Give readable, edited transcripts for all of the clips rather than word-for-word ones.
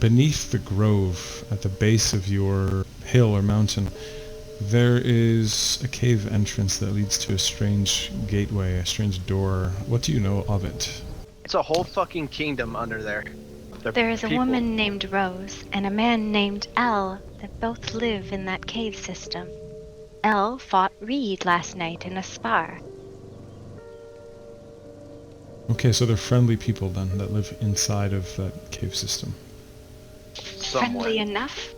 beneath the grove, at the base of your hill or mountain, there is a cave entrance that leads to a strange gateway, a strange door. What do you know of it? It's a whole fucking kingdom under there. There is a woman named Rose and a man named L that both live in that cave system. L fought Reed last night in a spar. Okay, so they're friendly people then that live inside of that cave system. Somewhere. Friendly enough.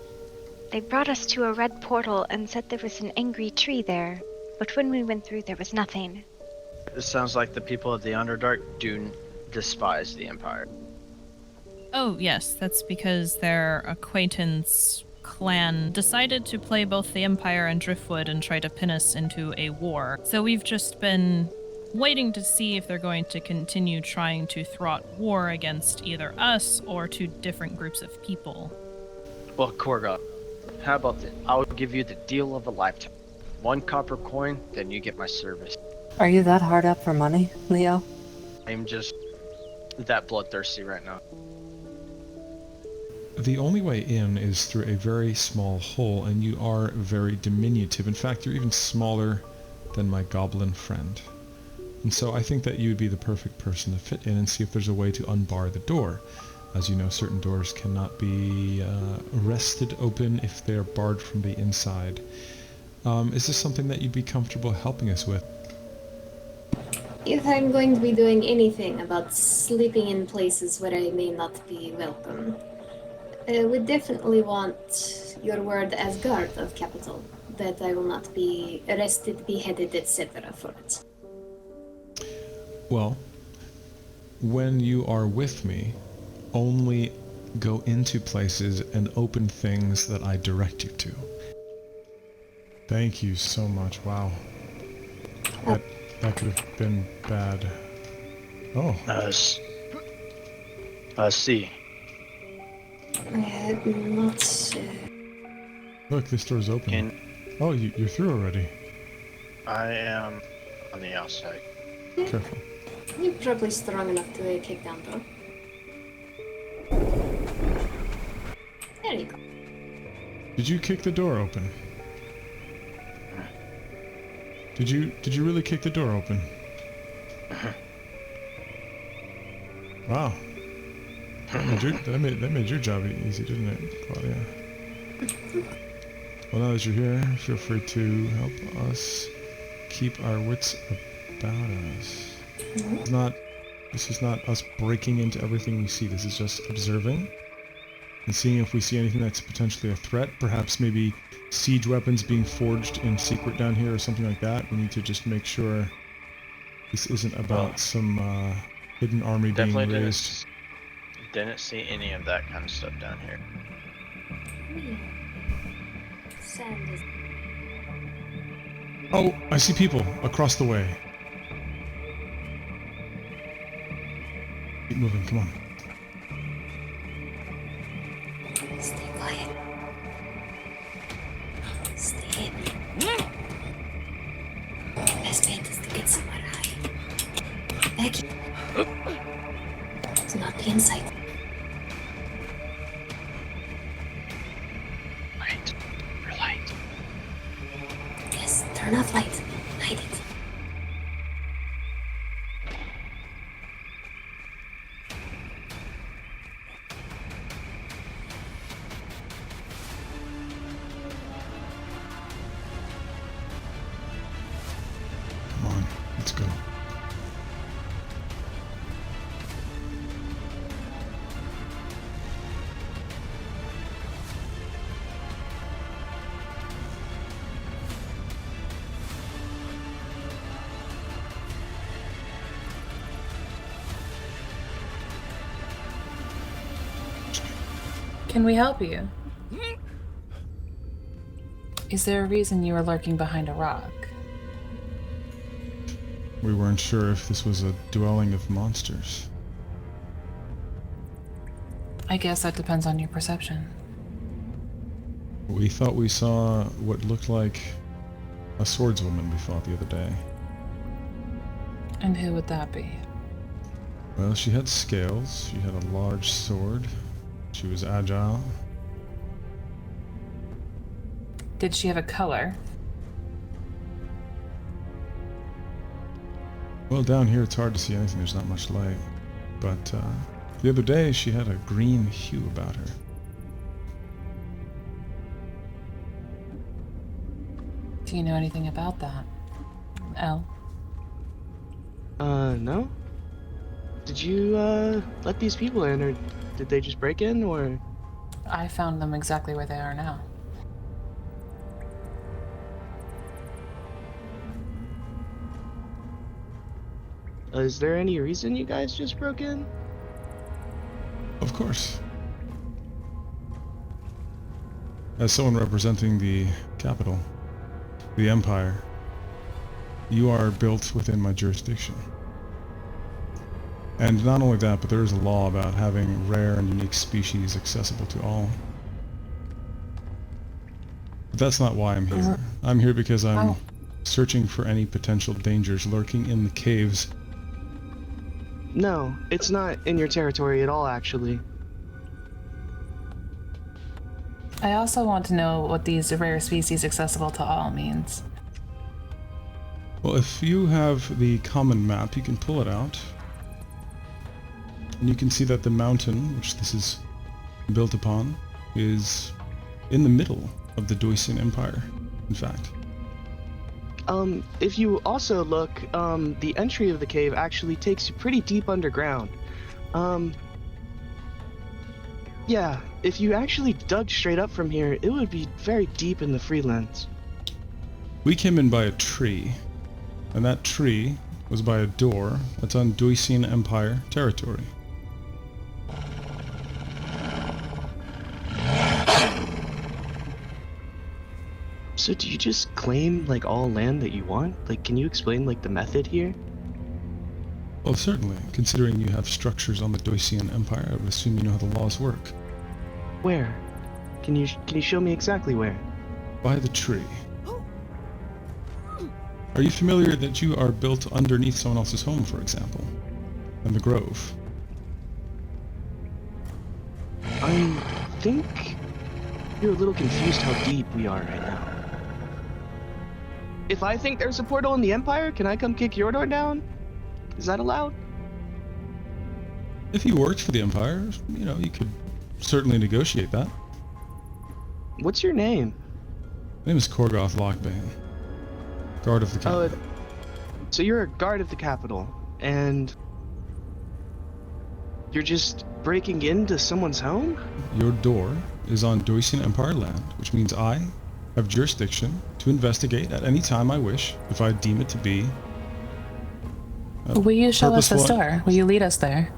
They brought us to a red portal and said there was an angry tree there, but when we went through there was nothing. It sounds like the people of the Underdark do despise the Empire. Oh, yes, that's because their acquaintance clan decided to play both the Empire and Driftwood and try to pin us into a war. So we've just been waiting to see if they're going to continue trying to thwart war against either us or two different groups of people. Well, Korga, how about this? I'll give you the deal of a lifetime. 1 copper coin, then you get my service. Are you that hard up for money, Leo? I'm just that bloodthirsty right now. The only way in is through a very small hole, and you are very diminutive. In fact, you're even smaller than my goblin friend. And so I think that you would be the perfect person to fit in and see if there's a way to unbar the door. As you know, certain doors cannot be wrested open if they are barred from the inside. Is this something that you'd be comfortable helping us with? If I'm going to be doing anything about sleeping in places where I may not be welcome, we definitely want your word as guard of capital, that I will not be arrested, beheaded, etc. for it. Well, when you are with me, only go into places and open things that I direct you to. Thank you so much. Wow. That could have been bad. Oh. See. I had not... Look, this door's open. Oh, you're through already. I am on the outside. Careful. You're probably strong enough to kick down door. There you go. Did you kick the door open? Did you really kick the door open? Wow. That made your job easy, didn't it, Claudia? Well, now that you're here, feel free to help us keep our wits about us. This is not us breaking into everything we see. This is just observing and seeing if we see anything that's potentially a threat. Perhaps maybe siege weapons being forged in secret down here or something like that. We need to just make sure this isn't about some hidden army being raised. Didn't see any of that kind of stuff down here. Sand is... Oh, I see people across the way. Keep moving, come on. Stay quiet. Stay hidden. Best bet is to get somewhere high. Becky. Do not be in sight. Light. Your light. Yes, turn off light. Hide it. Come on, let's go. Can we help you? Is there a reason you were lurking behind a rock? We weren't sure if this was a dwelling of monsters. I guess that depends on your perception. We thought we saw what looked like a swordswoman, we thought the other day. And who would that be? Well, she had scales, she had a large sword, She was agile. Did she have a color? Well, down here it's hard to see anything. There's not much light. But the other day she had a green hue about her. Do you know anything about that? Elle? No? Did you, let these people in, or did they just break in, or? I found them exactly where they are now. Is there any reason you guys just broke in? Of course. As someone representing the capital, the Empire, you are built within my jurisdiction. And not only that, but there is a law about having rare and unique species accessible to all. But that's not why I'm here. I'm here because I'm searching for any potential dangers lurking in the caves. No, it's not in your territory at all, actually. I also want to know what these rare species accessible to all means. Well, if you have the common map, you can pull it out. And you can see that the mountain, which this is built upon, is in the middle of the Doisian Empire, in fact. If you also look, the entry of the cave actually takes you pretty deep underground. Yeah, if you actually dug straight up from here, it would be very deep in the Freelands. We came in by a tree, and that tree was by a door that's on Doisian Empire territory. So do you just claim, like, all land that you want? Like, can you explain, like, the method here? Well, certainly. Considering you have structures on the Doisian Empire, I would assume you know how the laws work. Where? Can you show me exactly where? By the tree. Are you familiar that you are built underneath someone else's home, for example? And the grove? I think you're a little confused how deep we are right now. If I think there's a portal in the Empire, can I come kick your door down? Is that allowed? If you worked for the Empire, you know, you could certainly negotiate that. What's your name? My name is Korgoth Lockbane, guard of the capital. So you're a guard of the capital, and you're just breaking into someone's home? Your door is on Doisian Empire land, which means I have jurisdiction to investigate at any time I wish, if I deem it to be Will you show us the purposeful. store? Will you lead us there?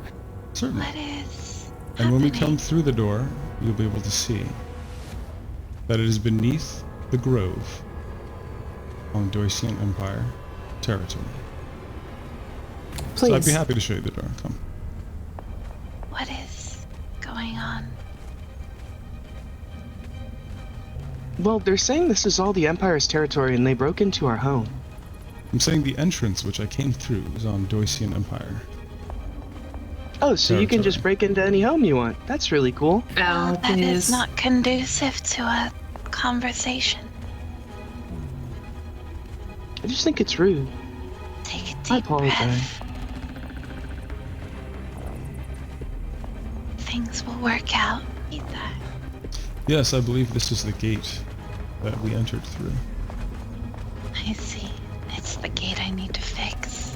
Certainly. What is And when we happening? come through the door, you'll be able to see that it is beneath the grove on Doisian Empire territory. Please. So I'd be happy to show you the door. Come. What is going on? Well, they're saying this is all the Empire's territory and they broke into our home. I'm saying the entrance which I came through is on Doisian Empire. Oh, so you can just Territory. break into any home you want. That's really cool. Elle, That is please. not conducive to a conversation. I just think it's rude. Take a I deep apologize. breath. Things will work out. Eat that. Yes, I believe this is the gate that we entered through. I see. It's the gate I need to fix.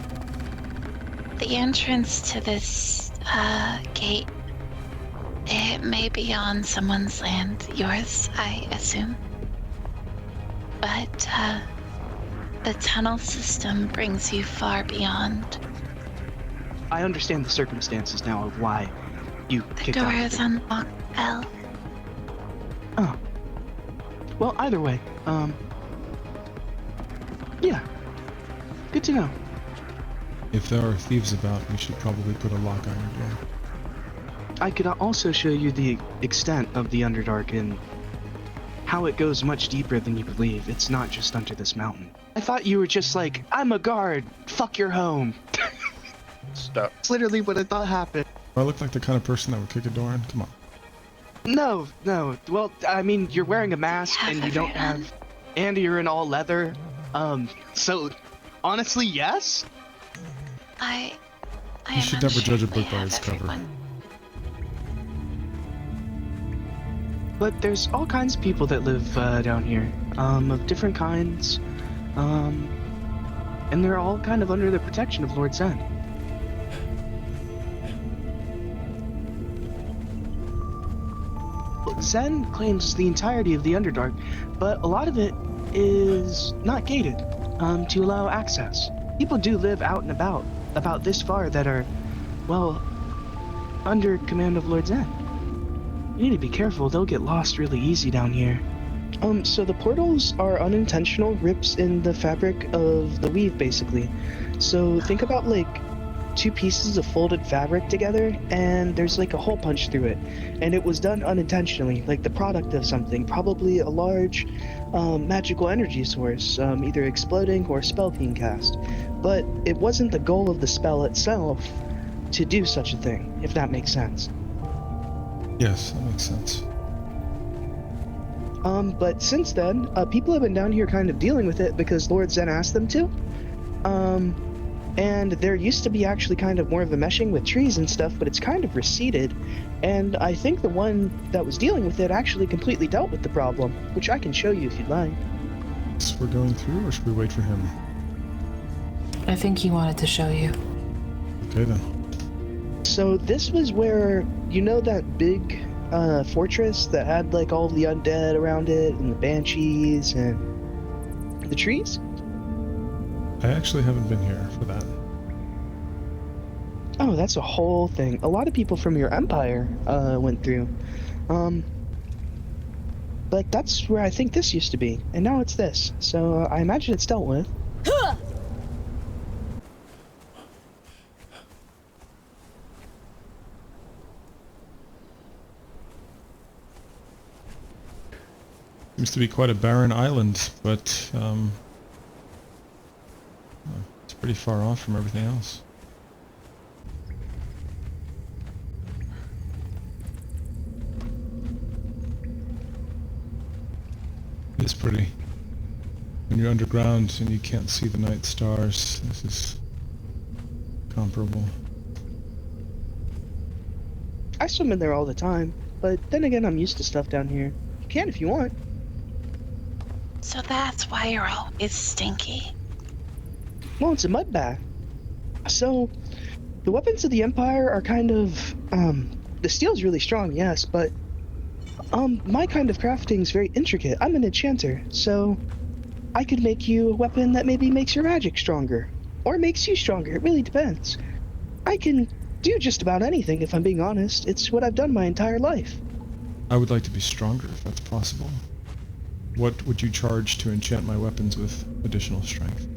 The entrance to this, gate, it may be on someone's land, yours, I assume. But, the tunnel system brings you far beyond. I understand the circumstances now of why you The kicked door out. is unlocked, Elle. Oh. Well, either way, yeah. Good to know. If there are thieves about, we should probably put a lock on your door. I could also show you the extent of the Underdark and how it goes much deeper than you believe. It's not just under this mountain. I thought you were just like, I'm a guard, fuck your home. Stop. It's literally what I thought happened. Do I look like the kind of person that would kick a door in? Come on. No, no. Well, I mean, you're wearing a mask Have and you don't everyone. have, and you're in all leather. So honestly, yes. I You am should never unsure judge a if they book by have its cover. everyone. But there's all kinds of people that live down here, of different kinds, and they're all kind of under the protection of Lord Zen. Zen claims the entirety of the Underdark, but a lot of it is not gated to allow access. People do live out and about this far, that are, well, under command of Lord Zen. You need to be careful, they'll get lost really easy down here. So the portals are unintentional rips in the fabric of the weave, basically. So think about like two pieces of folded fabric together, and there's like a hole punched through it. And it was done unintentionally, like the product of something, probably a large magical energy source, either exploding or a spell being cast. But it wasn't the goal of the spell itself to do such a thing, if that makes sense. Yes, that makes sense. But since then, people have been down here kind of dealing with it because Lord Zen asked them to. And there used to be actually kind of more of a meshing with trees and stuff, but it's kind of receded. And I think the one that was dealing with it actually completely dealt with the problem, which I can show you if you'd like. So we're going through, or should we wait for him? I think he wanted to show you. Okay then. So this was where, you know, that big fortress that had like all the undead around it and the banshees and the trees? I actually haven't been here for that. Oh, that's a whole thing. A lot of people from your empire went through. But that's where I think this used to be, and now it's this. So I imagine it's dealt with. Seems to be quite a barren island, but it's pretty far off from everything else. It's pretty. When you're underground and you can't see the night stars, this is comparable. I swim in there all the time, but then again, I'm used to stuff down here. You can if you want. So that's why you're always stinky. Well, it's a mud bath. So, the weapons of the Empire are kind of, the steel's really strong, yes, but, my kind of crafting is very intricate. I'm an enchanter, so I could make you a weapon that maybe makes your magic stronger, or makes you stronger, it really depends. I can do just about anything, if I'm being honest. It's what I've done my entire life. I would like to be stronger if that's possible. What would you charge to enchant my weapons with additional strength?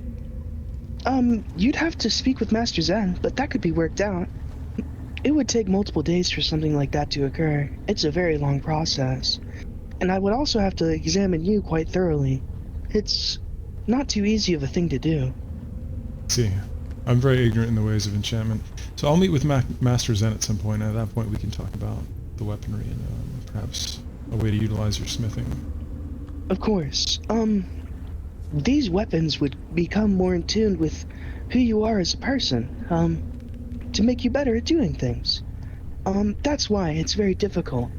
You'd have to speak with Master Zen, but that could be worked out. It would take multiple days for something like that to occur. It's a very long process. And I would also have to examine you quite thoroughly. It's not too easy of a thing to do. See, I'm very ignorant in the ways of enchantment. So I'll meet with Master Zen at some point, and at that point we can talk about the weaponry and perhaps a way to utilize your smithing. Of course. These weapons would become more in tune with who you are as a person, to make you better at doing things. That's why it's very difficult.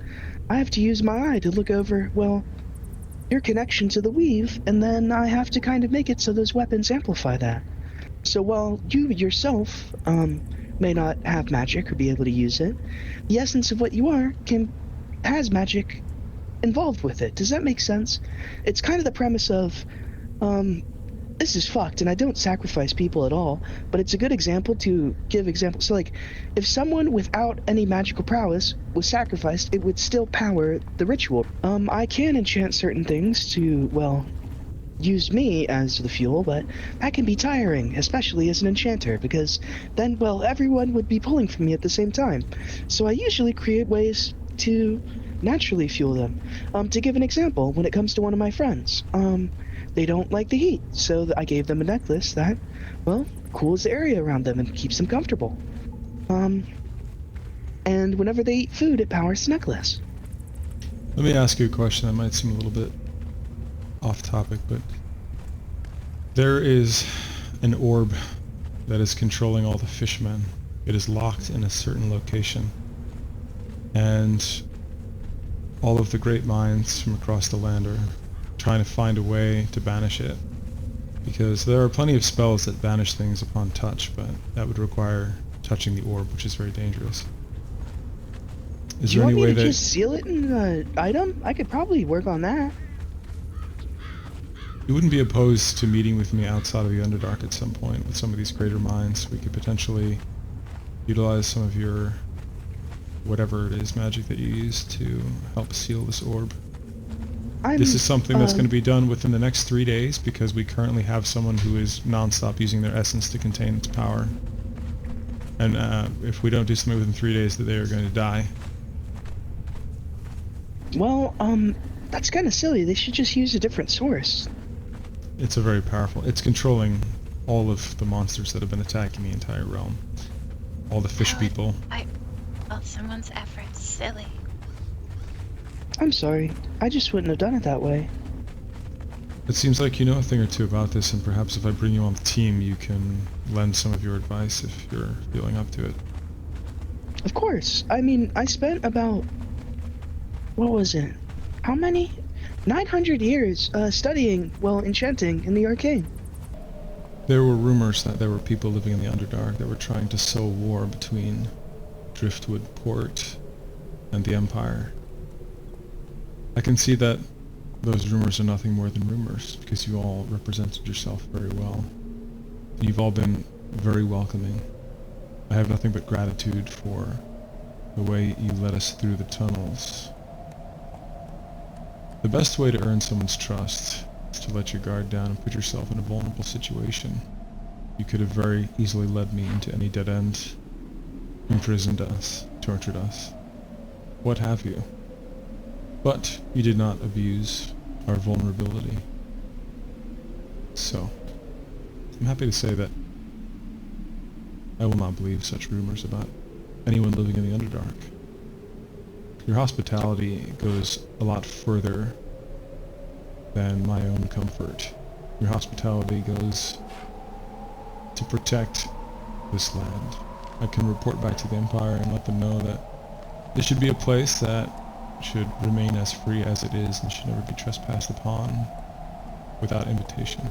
I have to use my eye to look over, well, your connection to the weave, and then I have to kind of make it so those weapons amplify that. So while you yourself, may not have magic or be able to use it, the essence of what you are has magic involved with it. Does that make sense? It's kind of the premise of, this is fucked, and I don't sacrifice people at all, but it's a good example to give examples. So, like, if someone without any magical prowess was sacrificed, it would still power the ritual. I can enchant certain things to, well, use me as the fuel, but that can be tiring, especially as an enchanter, because then, well, everyone would be pulling from me at the same time. So I usually create ways to naturally fuel them. To give an example, when it comes to one of my friends, they don't like the heat, so I gave them a necklace that, well, cools the area around them and keeps them comfortable. And whenever they eat food, it powers the necklace. Let me ask you a question that might seem a little bit off topic, but there is an orb that is controlling all the fishmen. It is locked in a certain location, and all of the great minds from across the land are trying to find a way to banish it, because there are plenty of spells that banish things upon touch, but that would require touching the orb, which is very dangerous. Is Do you there want any me way to that just seal it in the item? I could probably work on that. you wouldn't be opposed to meeting with me outside of the Underdark at some point with some of these greater minds? We could potentially utilize some of your whatever it is magic that you use to help seal this orb. This is something that's going to be done within the next 3 days, because we currently have someone who is non-stop using their essence to contain its power. And if we don't do something within 3 days, that they are going to die. Well, that's kind of silly. They should just use a different source. It's a very powerful... It's controlling all of the monsters that have been attacking the entire realm. All the fish people. Well, someone's efforts silly. I'm sorry. I just wouldn't have done it that way. It seems like you know a thing or two about this, and perhaps if I bring you on the team, you can lend some of your advice if you're feeling up to it. Of course. I mean, I spent about... What was it? How many? 900 years studying, well, enchanting in the arcane. There were rumors that there were people living in the Underdark that were trying to sow war between Driftwood Port and the Empire. I can see that those rumors are nothing more than rumors, because you all represented yourself very well. You've all been very welcoming. I have nothing but gratitude for the way you led us through the tunnels. The best way to earn someone's trust is to let your guard down and put yourself in a vulnerable situation. You could have very easily led me into any dead end, imprisoned us, tortured us, what have you. But you did not abuse our vulnerability. So, I'm happy to say that I will not believe such rumors about anyone living in the Underdark. Your hospitality goes a lot further than my own comfort. Your hospitality goes to protect this land. I can report back to the Empire and let them know that this should be a place that should remain as free as it is and should never be trespassed upon without invitation.